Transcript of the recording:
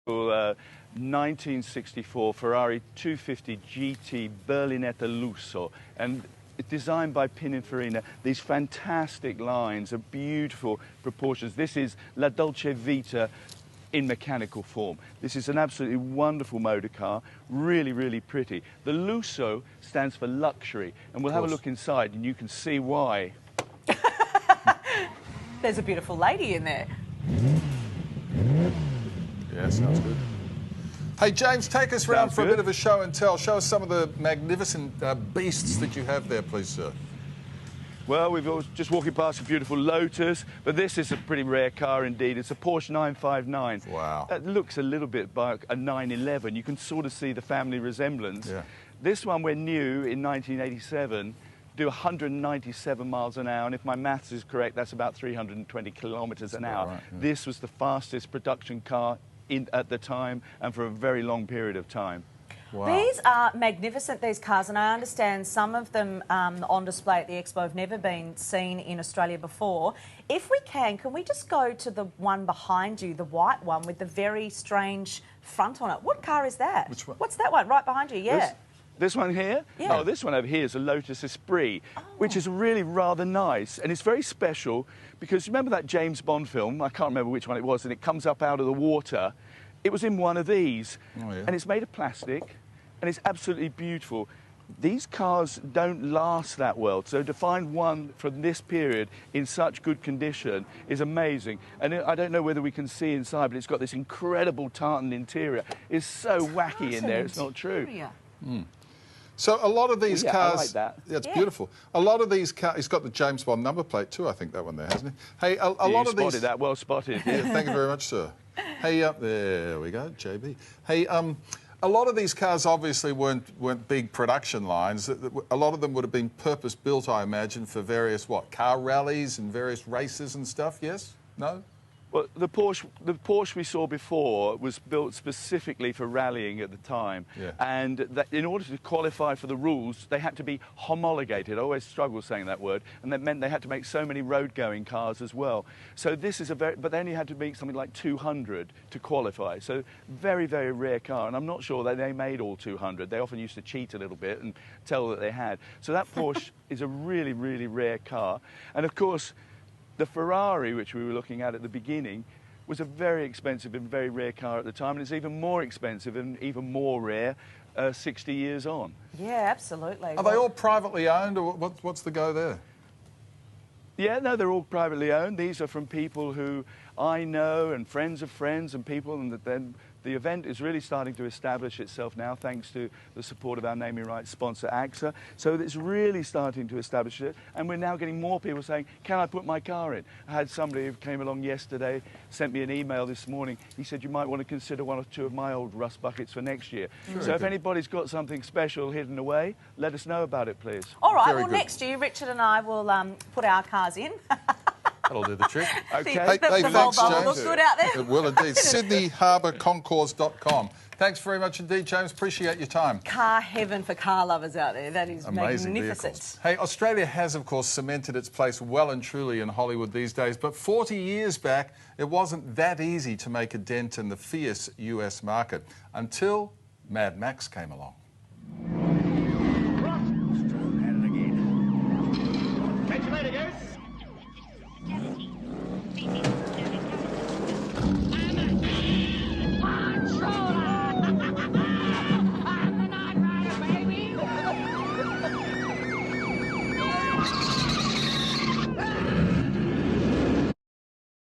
1964 Ferrari 250 GT Berlinetta Lusso, and it's designed by Pininfarina. These fantastic lines of beautiful proportions. This is La Dolce Vita in mechanical form. This is an absolutely wonderful motor car, really, really pretty. The Lusso stands for luxury, and we'll have a look inside and you can see why. There's a beautiful lady in there. Yeah, sounds good. Hey, James, take us round for a bit of a show and tell. Show us some of the magnificent beasts that you have there, please, sir. Well, we've just walking past a beautiful Lotus, but this is a pretty rare car indeed. It's a Porsche 959. Wow. That looks a little bit like a 911. You can sort of see the family resemblance. Yeah. This one, we're new in 1987, do 197 miles an hour, and if my maths is correct, that's about 320 kilometres an hour. Right, yeah. This was the fastest production car at the time and for a very long period of time. Wow. These are magnificent, these cars, and I understand some of them on display at the Expo have never been seen in Australia before. If we can we just go to the one behind you, the white one with the very strange front on it? What car is that? Which one? What's that one right behind you? Yeah. This one here? Yeah. Oh, this one over here is a Lotus Esprit, which is really rather nice. And it's very special because remember that James Bond film? I can't remember which one it was, and it comes up out of the water. It was in one of these. Oh, yeah. And it's made of plastic, and it's absolutely beautiful. These cars don't last that well, so to find one from this period in such good condition is amazing. And I don't know whether we can see inside, but it's got this incredible tartan interior. It's so wacky in there, it's not true. Mm. So a lot of these cars... I like that. Yeah, it's beautiful. A lot of these cars... He's got the James Bond number plate too, I think, that one there, hasn't he? Hey, a lot of these... spotted that, well spotted. Yeah, thank you very much, sir. Hey, there we go, JB. Hey, a lot of these cars obviously weren't big production lines. A lot of them would have been purpose-built, I imagine, for various, car rallies and various races and stuff, yes? No? Well, the Porsche we saw before was built specifically for rallying at the time. Yeah. And that in order to qualify for the rules, they had to be homologated. I always struggle saying that word. And that meant they had to make so many road-going cars as well. So this is but they only had to make something like 200 to qualify. So very, very rare car. And I'm not sure that they made all 200. They often used to cheat a little bit and tell that they had. So that Porsche is a really, really rare car. And of course, the Ferrari, which we were looking at the beginning, was a very expensive and very rare car at the time, and it's even more expensive and even more rare 60 years on. Yeah, absolutely. Are they all privately owned, or what's the go there? Yeah, no, they're all privately owned. These are from people who I know and friends of friends and people, and then the event is really starting to establish itself now thanks to the support of our naming rights sponsor, AXA. So it's really starting to establish it, and we're now getting more people saying, can I put my car in? I had somebody who came along yesterday, sent me an email this morning. He said, you might want to consider one or two of my old rust buckets for next year. Sure. So if anybody's got something special hidden away, let us know about it, please. All right, Very well, good. next year, Richard and I will put our cars in. That'll do the trick. Okay. Hey, the thanks, Volvo will James. look good out there. It will indeed. SydneyHarbourConcours.com. Thanks very much indeed, James. Appreciate your time. Car heaven for car lovers out there. That is Amazing magnificent. Vehicles. Hey, Australia has, of course, cemented its place well and truly in Hollywood these days, but 40 years back, it wasn't that easy to make a dent in the fierce US market until Mad Max came along.